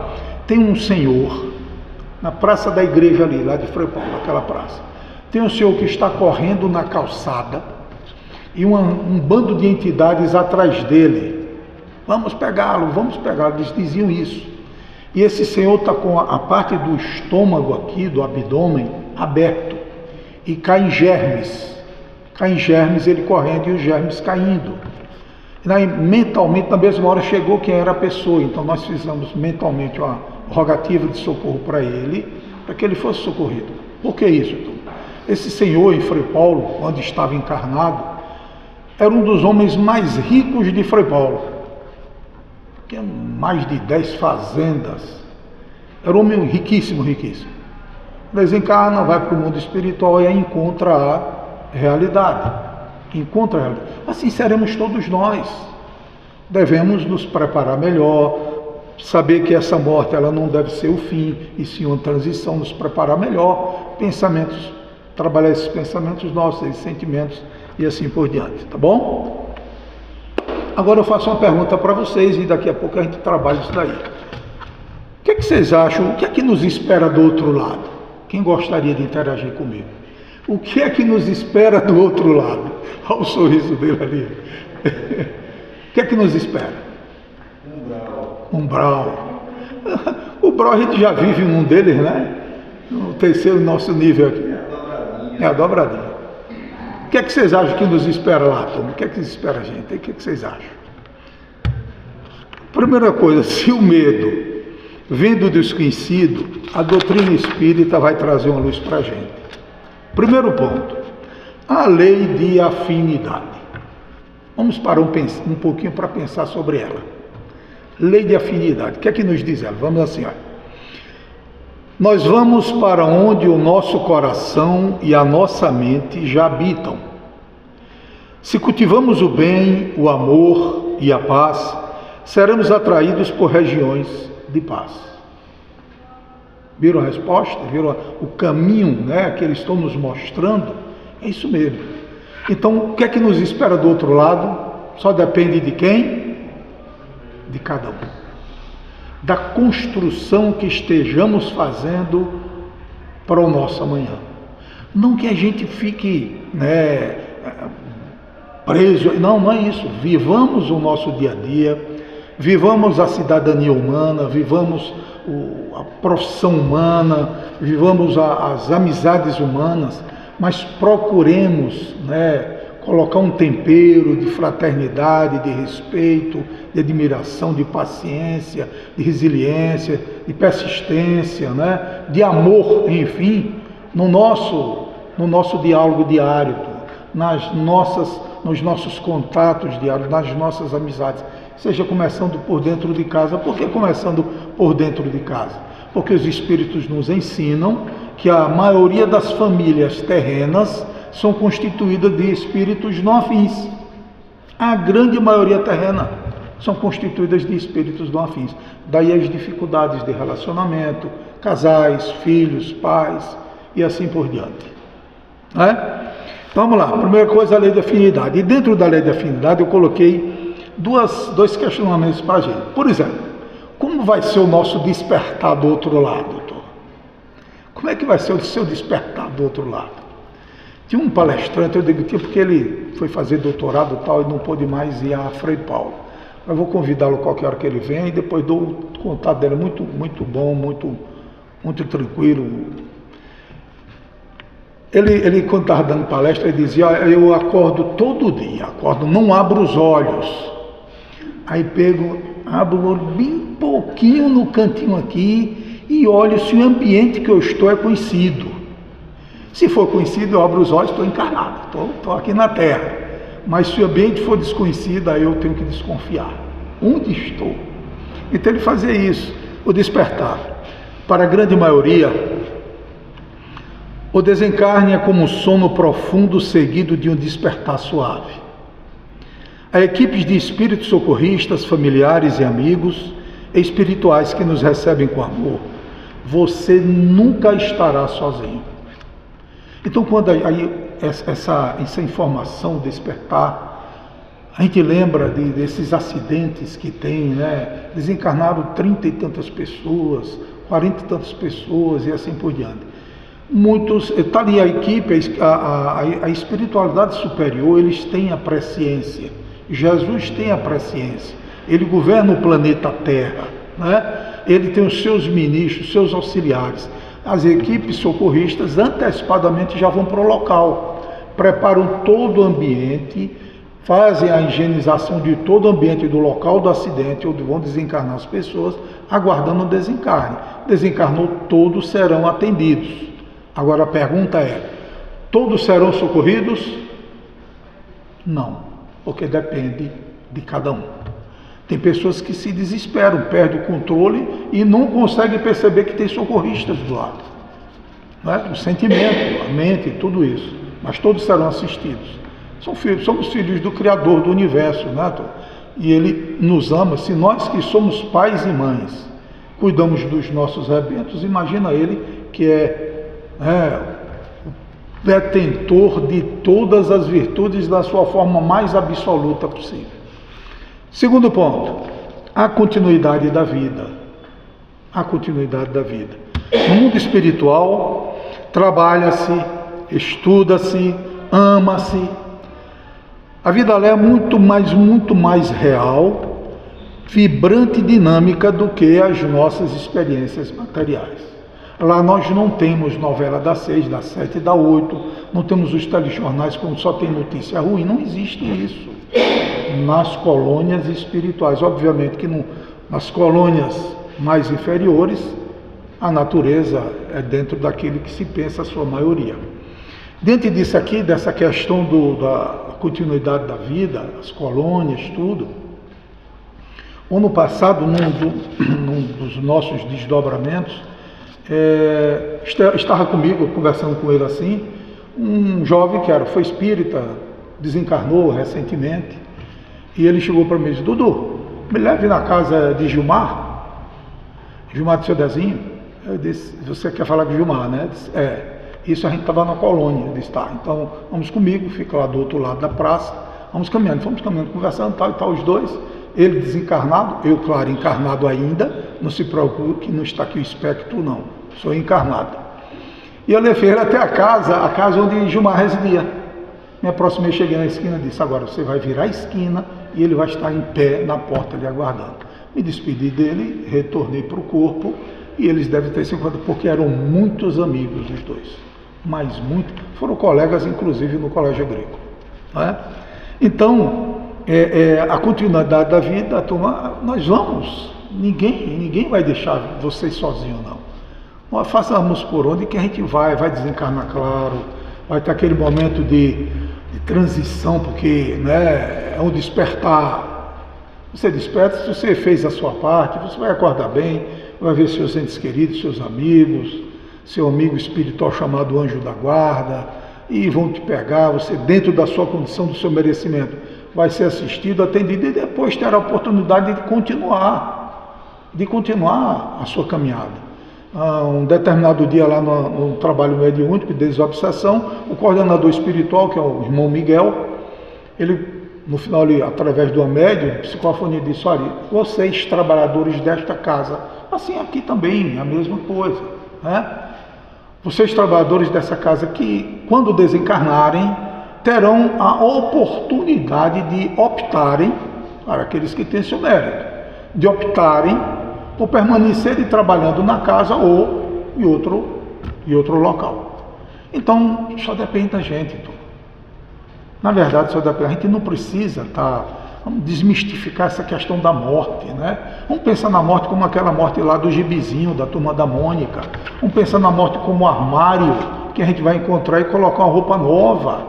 tem um senhor na praça da igreja ali, lá de Frei Paulo, aquela praça, tem um senhor que está correndo na calçada e um bando de entidades atrás dele. Vamos pegá-lo, eles diziam isso. E esse senhor está com a parte do estômago aqui, do abdômen, aberto, e caem germes Caem germes, ele correndo e os germes caindo. E mentalmente, na mesma hora, chegou quem era a pessoa. Então nós fizemos mentalmente uma rogativa de socorro para ele, para que ele fosse socorrido. Por que isso, Tom? Esse senhor em Frei Paulo, quando estava encarnado, era um dos homens mais ricos de Frei Paulo. Tinha mais de 10 fazendas. Era um homem riquíssimo, riquíssimo. Desencarna, vai para o mundo espiritual e aí encontra a realidade. Encontra a realidade. Assim seremos todos nós. Devemos nos preparar melhor, saber que essa morte ela não deve ser o fim, e sim uma transição, nos preparar melhor, pensamentos, trabalhar esses pensamentos nossos, esses sentimentos e assim por diante, tá bom? Agora eu faço uma pergunta para vocês e daqui a pouco a gente trabalha isso daí. O que é que vocês acham? O que é que nos espera do outro lado? Quem gostaria de interagir comigo? O que é que nos espera do outro lado? Olha o sorriso dele ali. O que é que nos espera? Umbral. O umbral a gente já vive num deles, né? No terceiro nosso nível aqui. É a dobradinha. O que é que vocês acham que nos espera lá, Tom? O que é que espera a gente? O que é que vocês acham? Primeira coisa, se o medo vem do desconhecido, a doutrina espírita vai trazer uma luz para a gente. Primeiro ponto, a lei de afinidade. Vamos parar um pouquinho para pensar sobre ela. Lei de afinidade. O que é que nos diz ela? Vamos assim, olha. Nós vamos para onde o nosso coração e a nossa mente já habitam. Se cultivamos o bem, o amor e a paz, seremos atraídos por regiões de paz. Viram a resposta? Viram o caminho, né, que eles estão nos mostrando? É isso mesmo. Então, o que é que nos espera do outro lado? Só depende de quem? De cada um. Da construção que estejamos fazendo para o nosso amanhã. Não que a gente fique, né, preso. Não é isso. Vivamos o nosso dia a dia, vivamos a cidadania humana, vivamos a profissão humana, vivamos as amizades humanas, mas procuremos, né, colocar um tempero de fraternidade, de respeito, de admiração, de paciência, de resiliência, de persistência, né, de amor, enfim, no nosso diálogo diário, nos nossos contatos diários, nas nossas amizades, seja começando por dentro de casa. Por que começando por dentro de casa? Porque os espíritos nos ensinam que a maioria das famílias terrenas são constituídas de espíritos não afins. A grande maioria terrena são constituídas de espíritos não afins. Daí as dificuldades de relacionamento, casais, filhos, pais e assim por diante. Vamos lá, primeira coisa, a lei de afinidade. E dentro da lei de afinidade eu coloquei dois questionamentos para a gente. Por exemplo, como vai ser o nosso despertar do outro lado, doutor? Como é que vai ser o seu despertar do outro lado? Tinha um palestrante, eu digo porque ele foi fazer doutorado e tal e não pôde mais ir a Frei Paulo. Eu vou convidá-lo qualquer hora que ele venha e depois dou o contato dele, muito bom, muito tranquilo. Ele quando estava dando palestra, ele dizia, eu acordo todo dia, não abro os olhos. Aí abro o olho bem pouquinho no cantinho aqui e olho se o ambiente que eu estou é conhecido. Se for conhecido, eu abro os olhos, estou encarnado, estou aqui na Terra. Mas se o ambiente for desconhecido, aí eu tenho que desconfiar. Onde estou? Então ele fazia isso, o despertar. Para a grande maioria, o desencarne é como um sono profundo seguido de um despertar suave. Há equipes de espíritos socorristas, familiares e amigos espirituais que nos recebem com amor. Você nunca estará sozinho. Então, quando essa informação despertar, a gente lembra desses acidentes que tem, né? Desencarnaram 30 e tantas pessoas, 40 e tantas pessoas e assim por diante. Muitos, está ali a equipe, a espiritualidade superior, eles têm a presciência. Jesus tem a presciência. Ele governa o planeta Terra, né? Ele tem os seus ministros, seus auxiliares. As equipes socorristas antecipadamente já vão para o local, preparam todo o ambiente, fazem a higienização de todo o ambiente do local do acidente, onde vão desencarnar as pessoas, aguardando o desencarne. Desencarnou, todos serão atendidos. Agora a pergunta é, todos serão socorridos? Não, porque depende de cada um. Tem pessoas que se desesperam, perdem o controle e não conseguem perceber que tem socorristas do lado. Né? O sentimento, a mente, tudo isso. Mas todos serão assistidos. Somos filhos do Criador do Universo, né? E Ele nos ama. Se nós que somos pais e mães cuidamos dos nossos rebentos, imagina Ele que é o detentor de todas as virtudes da sua forma mais absoluta possível. Segundo ponto, a continuidade da vida. A continuidade da vida. No mundo espiritual, trabalha-se, estuda-se, ama-se. A vida lá é muito mais real, vibrante e dinâmica do que as nossas experiências materiais. Lá nós não temos novela das 6, das 7, da 8, não temos os telejornais quando só tem notícia ruim, não existe isso. Nas colônias espirituais, obviamente que nas colônias mais inferiores, a natureza é dentro daquilo que se pensa a sua maioria. Diante disso aqui, dessa questão da continuidade da vida, as colônias, tudo, ano passado, num dos nossos desdobramentos, estava comigo, conversando com ele assim, um jovem que foi espírita, desencarnou recentemente, e ele chegou para mim e disse, Dudu, me leve na casa de Gilmar do seu Dezinho. Eu disse, você quer falar com Gilmar, né? Eu disse, isso a gente estava na colônia. Eu disse, tá, então vamos comigo, fica lá do outro lado da praça, fomos caminhando, conversando, tal e tal, os dois, ele desencarnado, eu, claro, encarnado ainda, não se preocupe que não está aqui o espectro, não, sou encarnado. E eu levei ele até a casa onde Gilmar residia. Me aproximei, cheguei na esquina e disse, agora você vai virar a esquina e ele vai estar em pé na porta ali aguardando. Me despedi dele, retornei para o corpo e eles devem ter se encontrado, porque eram muitos amigos os dois. Mas muito, foram colegas inclusive no colégio agrícola. Né? Então, a continuidade da vida, turma, nós vamos, ninguém vai deixar vocês sozinhos, não. Nós façamos por onde que a gente vai desencarnar, claro, vai ter aquele momento de transição, porque é um despertar. Você desperta, se você fez a sua parte, você vai acordar bem, vai ver seus entes queridos, seus amigos, seu amigo espiritual chamado anjo da guarda, e vão te pegar, você dentro da sua condição, do seu merecimento, vai ser assistido, atendido, e depois terá a oportunidade de continuar a sua caminhada. Um determinado dia lá no trabalho mediúnico de desobsessão, o coordenador espiritual, que é o irmão Miguel, ele, no final, através do médium, psicofonia, disse, olha, vocês trabalhadores desta casa, assim aqui também, a mesma coisa, né? Vocês trabalhadores dessa casa que, quando desencarnarem, terão a oportunidade de optarem, para aqueles que têm seu mérito, de optarem por permanecerem trabalhando na casa ou em outro local. Então, só depende da gente. Então. Na verdade, só depende. A gente não precisa vamos desmistificar essa questão da morte, né? Vamos pensar na morte como aquela morte lá do gibizinho, da Turma da Mônica. Vamos pensar na morte como um armário que a gente vai encontrar e colocar uma roupa nova.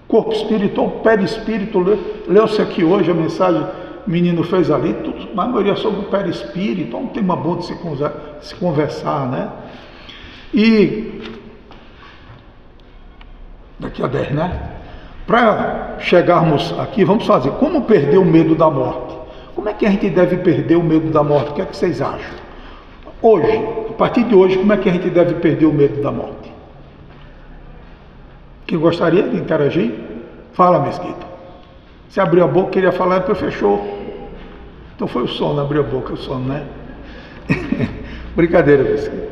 Corpo espiritual, perispírito. Leu-se aqui hoje a mensagem, o menino fez ali, tudo, a maioria sobre o perispírito, é um tema bom de se conversar, né? E daqui a 10, né? Para chegarmos aqui, vamos fazer como perder o medo da morte. Como é que a gente deve perder o medo da morte? O que é que vocês acham? Hoje, a partir de hoje, como é que a gente deve perder o medo da morte? Quem gostaria de interagir? Fala, Mesquita. Você abriu a boca, queria falar, depois fechou. Então foi o sono, abriu a boca, o sono, né? Brincadeira, Mesquita.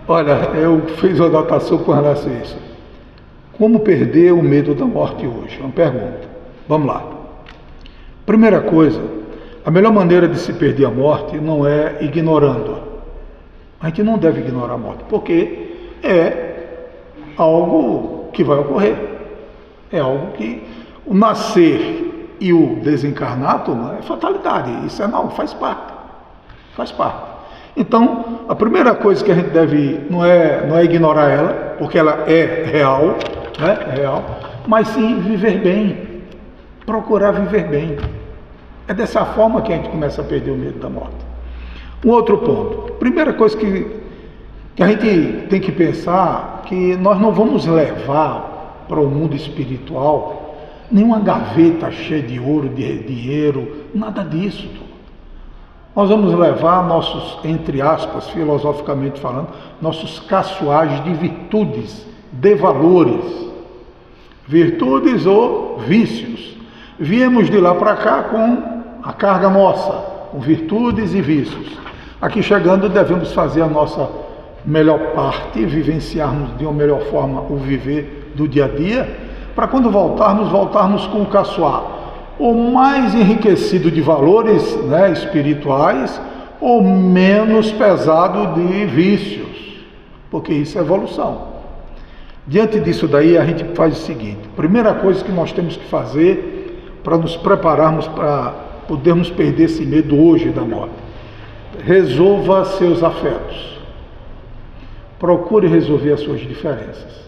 Olha, eu fiz uma anotação com relação a isso. Como perder o medo da morte hoje? Uma pergunta. Vamos lá. Primeira coisa, a melhor maneira de se perder a morte não é ignorando-a. A gente não deve ignorar a morte, porque é algo que vai ocorrer. É algo que o nascer e o desencarnar, turma, é fatalidade. Isso faz parte. Faz parte. Então, a primeira coisa que a gente deve, não é ignorar ela, porque ela é real, né? É real, mas sim viver bem, procurar viver bem. É dessa forma que a gente começa a perder o medo da morte. Um outro ponto. Primeira coisa que a gente tem que pensar, que nós não vamos levar para o mundo espiritual nenhuma gaveta cheia de ouro, de dinheiro, nada disso. Nós vamos levar nossos, entre aspas, filosoficamente falando, nossos caçoages de virtudes, de valores, virtudes ou vícios. Viemos de lá para cá com a carga nossa, com virtudes e vícios. Aqui chegando devemos fazer a nossa melhor parte, vivenciarmos de uma melhor forma o viver do dia a dia, para quando voltarmos com o caçoar, ou mais enriquecido de valores, né, espirituais, ou menos pesado de vícios, porque isso é evolução. Diante disso daí, a gente faz o seguinte: primeira coisa que nós temos que fazer para nos prepararmos para podermos perder esse medo hoje da morte, resolva seus afetos, procure resolver as suas diferenças.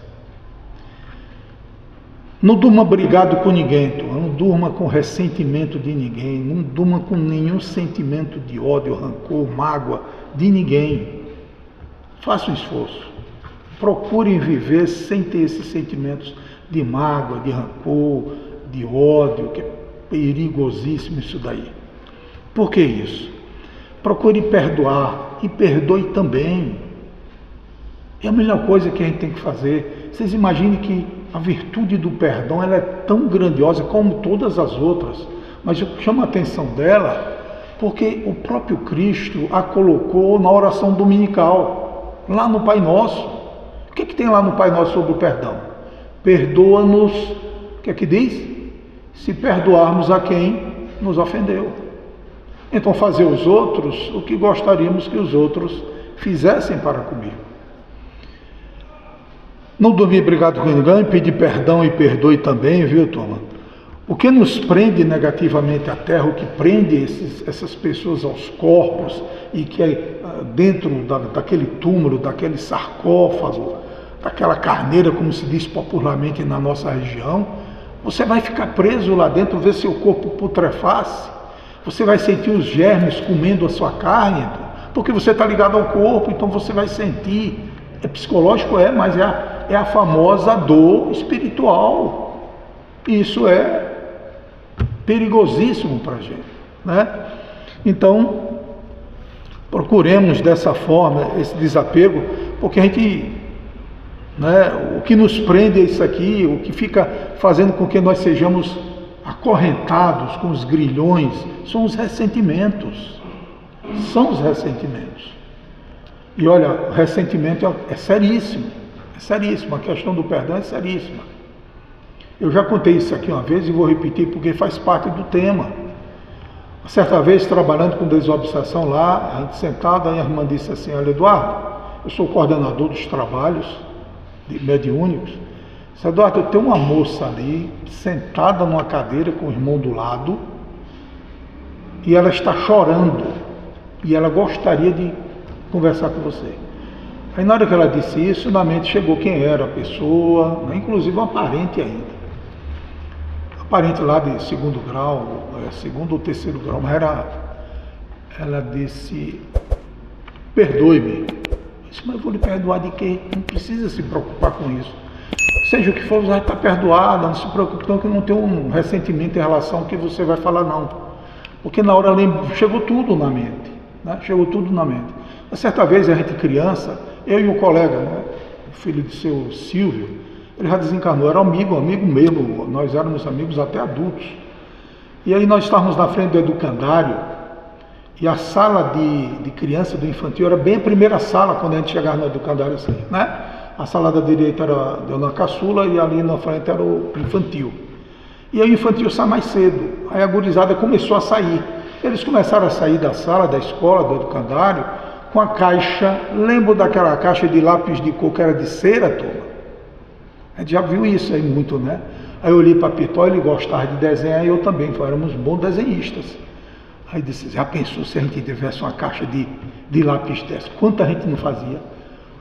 Não durma brigado com ninguém, não durma com ressentimento de ninguém, não durma com nenhum sentimento de ódio, rancor, mágoa de ninguém. Faça um esforço. Procurem viver sem ter esses sentimentos de mágoa, de rancor, de ódio, que é perigosíssimo isso daí. Por que isso? Procure perdoar e perdoe também. É a melhor coisa que a gente tem que fazer. Vocês imaginem que a virtude do perdão ela é tão grandiosa como todas as outras, mas eu chamo a atenção dela porque o próprio Cristo a colocou na oração dominical, lá no Pai Nosso. O que tem lá no Pai Nosso sobre o perdão? Perdoa-nos, o que é que diz? Se perdoarmos a quem nos ofendeu. Então fazer os outros o que gostaríamos que os outros fizessem para comigo. Não dormir brigado com ninguém, pedir perdão e perdoe também, viu, turma? O que nos prende negativamente à terra, o que prende essas pessoas aos corpos e que é dentro daquele túmulo, daquele sarcófago, daquela carneira, como se diz popularmente na nossa região, você vai ficar preso lá dentro, ver seu corpo putreface, você vai sentir os germes comendo a sua carne, porque você está ligado ao corpo, então você vai sentir. É psicológico, mas é a famosa dor espiritual. Isso é perigosíssimo para a gente, né? Então, procuremos dessa forma esse desapego, porque a gente, né, o que nos prende é isso aqui, o que fica fazendo com que nós sejamos acorrentados com os grilhões, são os ressentimentos. São os ressentimentos. E olha, o ressentimento é seríssimo, a questão do perdão é seríssima. Eu já contei isso aqui uma vez e vou repetir porque faz parte do tema. Certa vez, trabalhando com desobsessão lá, a gente sentada, a irmã disse assim: olha, Eduardo, eu sou coordenador dos trabalhos mediúnicos. Disse: Eduardo, tem uma moça ali, sentada numa cadeira com o irmão do lado, e ela está chorando, e ela gostaria de conversar com você. Aí na hora que ela disse isso, na mente chegou quem era a pessoa, né? Inclusive uma parente ainda. A parente lá de segundo grau, segundo ou terceiro grau, mas ela disse: perdoe-me. Eu disse: mas eu vou lhe perdoar de quê? Não precisa se preocupar com isso. Seja o que for, você está perdoada, não se preocupe não, que não tem um ressentimento em relação ao que você vai falar, não. Porque na hora chegou tudo na mente, né? Chegou tudo na mente. Certa vez, a gente criança, eu e um colega, né, o filho de seu Silvio, ele já desencarnou, era amigo mesmo, nós éramos amigos até adultos. E aí nós estávamos na frente do educandário, e a sala de criança do infantil era bem a primeira sala, quando a gente chegava no educandário assim, né? A sala da direita era a dona caçula e ali na frente era o infantil. E aí o infantil sai mais cedo, aí a gurizada começou a sair. Eles começaram a sair da sala, da escola, do educandário, com a caixa, lembro daquela caixa de lápis de cor que era de cera, turma? A gente já viu isso aí muito, né? Aí eu olhei para Pitó, ele gostava de desenhar e eu também, éramos bons desenhistas. Aí disse, já pensou se a gente tivesse uma caixa de lápis dessa? Quanta gente não fazia?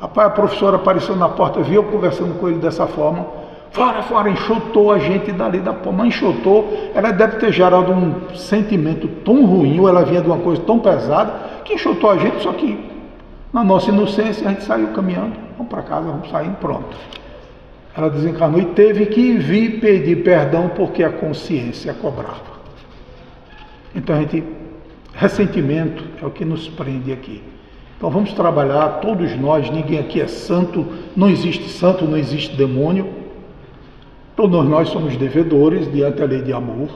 Rapaz, a professora apareceu na porta, viu eu conversando com ele dessa forma, fora, enxotou a gente dali da porta, mas enxotou, ela deve ter gerado um sentimento tão ruim, ou ela vinha de uma coisa tão pesada, que enxotou a gente, só que na nossa inocência a gente saiu caminhando, vamos para casa, vamos saindo, pronto. Ela desencarnou e teve que vir pedir perdão porque a consciência cobrava. Então ressentimento é o que nos prende aqui. Então vamos trabalhar, todos nós, ninguém aqui é santo, não existe demônio. Todos nós somos devedores diante da lei de amor.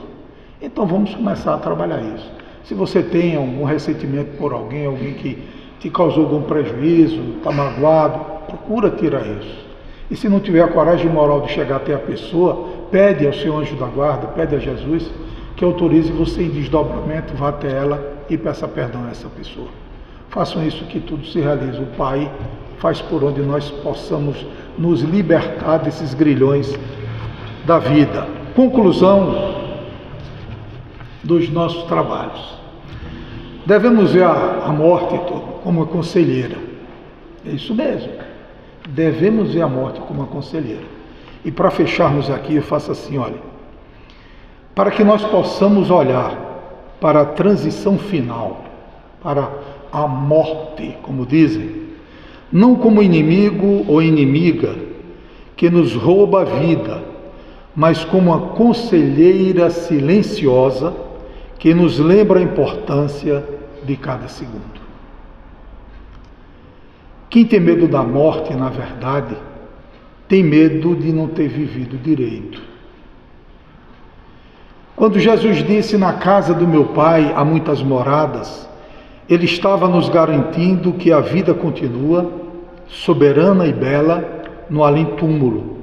Então vamos começar a trabalhar isso. Se você tem algum ressentimento por alguém que te causou algum prejuízo, está magoado, procura tirar isso. E se não tiver a coragem moral de chegar até a pessoa, pede ao seu anjo da guarda, pede a Jesus que autorize você em desdobramento, vá até ela e peça perdão a essa pessoa. Façam isso que tudo se realize. O Pai faz por onde nós possamos nos libertar desses grilhões da vida. Conclusão dos nossos trabalhos. Devemos ver a morte como uma conselheira. É isso mesmo. Devemos ver a morte como uma conselheira. E para fecharmos aqui, eu faço assim, olha. Para que nós possamos olhar para a transição final, para a morte, como dizem, não como inimigo ou inimiga que nos rouba a vida, mas como uma conselheira silenciosa que nos lembra a importância de cada segundo. Quem tem medo da morte, na verdade, tem medo de não ter vivido direito. Quando Jesus disse, na casa do meu Pai há muitas moradas, Ele estava nos garantindo que a vida continua, soberana e bela, no além-túmulo.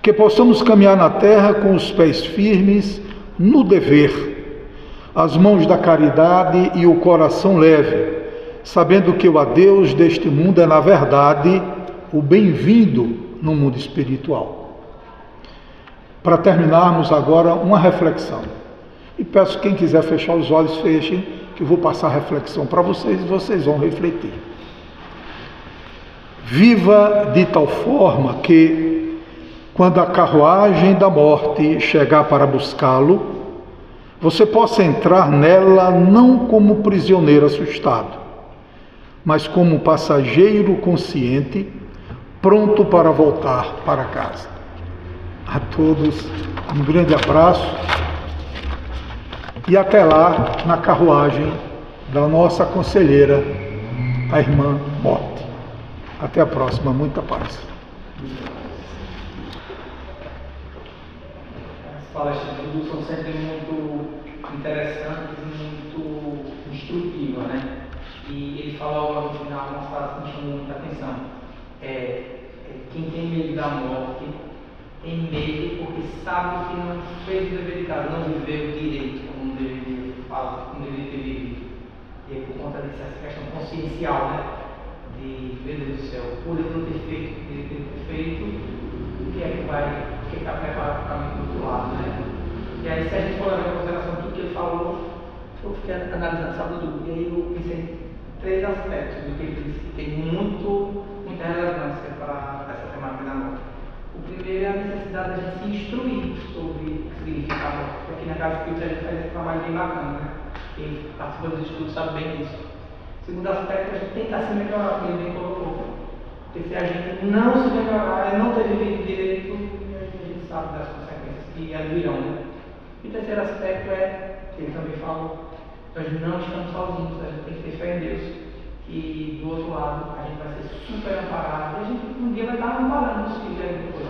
Que possamos caminhar na terra com os pés firmes no dever, as mãos da caridade e o coração leve, sabendo que o adeus deste mundo é, na verdade, o bem-vindo no mundo espiritual. Para terminarmos agora, uma reflexão. E peço que quem quiser fechar os olhos, fechem, que eu vou passar a reflexão para vocês e vocês vão refletir. Viva de tal forma que, quando a carruagem da morte chegar para buscá-lo, você possa entrar nela não como prisioneiro assustado, mas como passageiro consciente, pronto para voltar para casa. A todos um grande abraço e até lá na carruagem da nossa conselheira, a irmã Morte. Até a próxima, muita paz. As palestras do Dudu são sempre muito interessantes e muito instrutivas, né? E ele falou no final uma frase que me chamou muita atenção. Quem tem medo da morte tem medo porque sabe que não fez o dever de casa, não viveu direito como deveria ter vivido. E é por conta disso, essa questão consciencial, né? De, meu Deus do céu, por ele não ter feito, o que é que está preparado para o caminho do outro lado, né? E aí, se a gente for levar em consideração tudo que ele falou, eu fiquei analisando, sabe, Dudu? E aí eu pensei em 3 aspectos do que ele disse que tem muita relevância para essa temática da morte. O primeiro é a necessidade da gente se instruir sobre o que significa a morte. Porque aqui na Casa Espírita a gente faz esse trabalho bem bacana, né? Quem participa dos estudos sabe bem disso. O segundo aspecto é a gente tentar se melhorar, como ele bem colocou. Porque se a gente não se melhorar, não ter vivido direito, a gente sabe das consequências que virão, né? E o terceiro aspecto é, que ele também falou, nós não estamos sozinhos, a gente tem que ter fé em Deus. E do outro lado, a gente vai ser super amparado e a gente um dia vai estar amparando os filhos aí depois.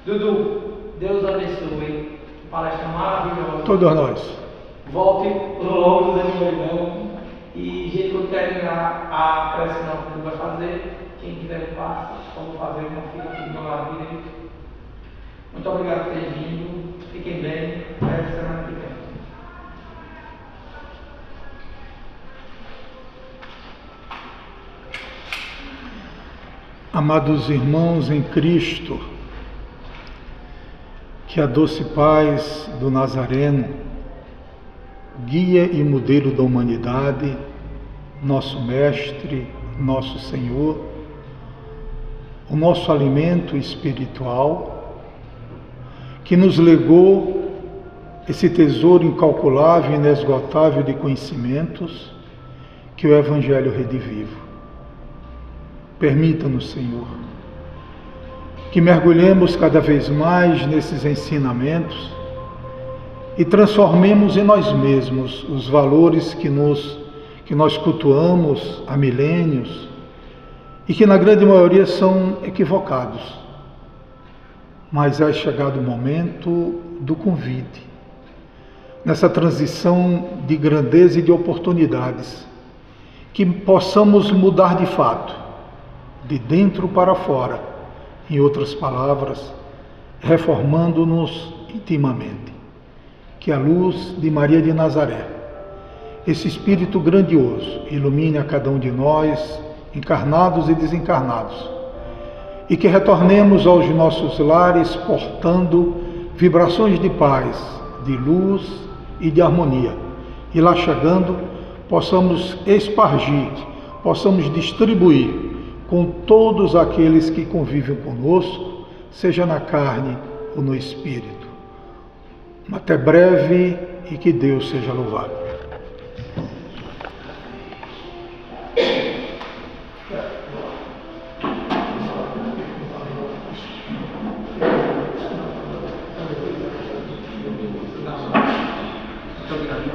Dudu, Deus abençoe. Palestra maravilhosa. Todos nós. Volte logo do Deus. E, gente, quando terminar a pré-sinal que Dudu vai fazer, quem quiser um passe, vamos fazer uma fila aqui do meu lado direito. Muito obrigado por terem vindo. Fiquem bem. Até semana que vem. Amados irmãos em Cristo, que a doce paz do Nazareno, guia e modelo da humanidade, nosso Mestre, nosso Senhor, o nosso alimento espiritual, que nos legou esse tesouro incalculável e inesgotável de conhecimentos, que é o Evangelho redivivo. Permita-nos, Senhor, que mergulhemos cada vez mais nesses ensinamentos e transformemos em nós mesmos os valores que nós cultuamos há milênios e que na grande maioria são equivocados. Mas é chegado o momento do convite, nessa transição de grandeza e de oportunidades, que possamos mudar de fato, de dentro para fora, em outras palavras, reformando-nos intimamente. Que a luz de Maria de Nazaré, esse Espírito grandioso, ilumine a cada um de nós, encarnados e desencarnados, e que retornemos aos nossos lares portando vibrações de paz, de luz e de harmonia. E lá chegando, possamos espargir, possamos distribuir com todos aqueles que convivem conosco, seja na carne ou no espírito. Até breve e que Deus seja louvado. Muito obrigado.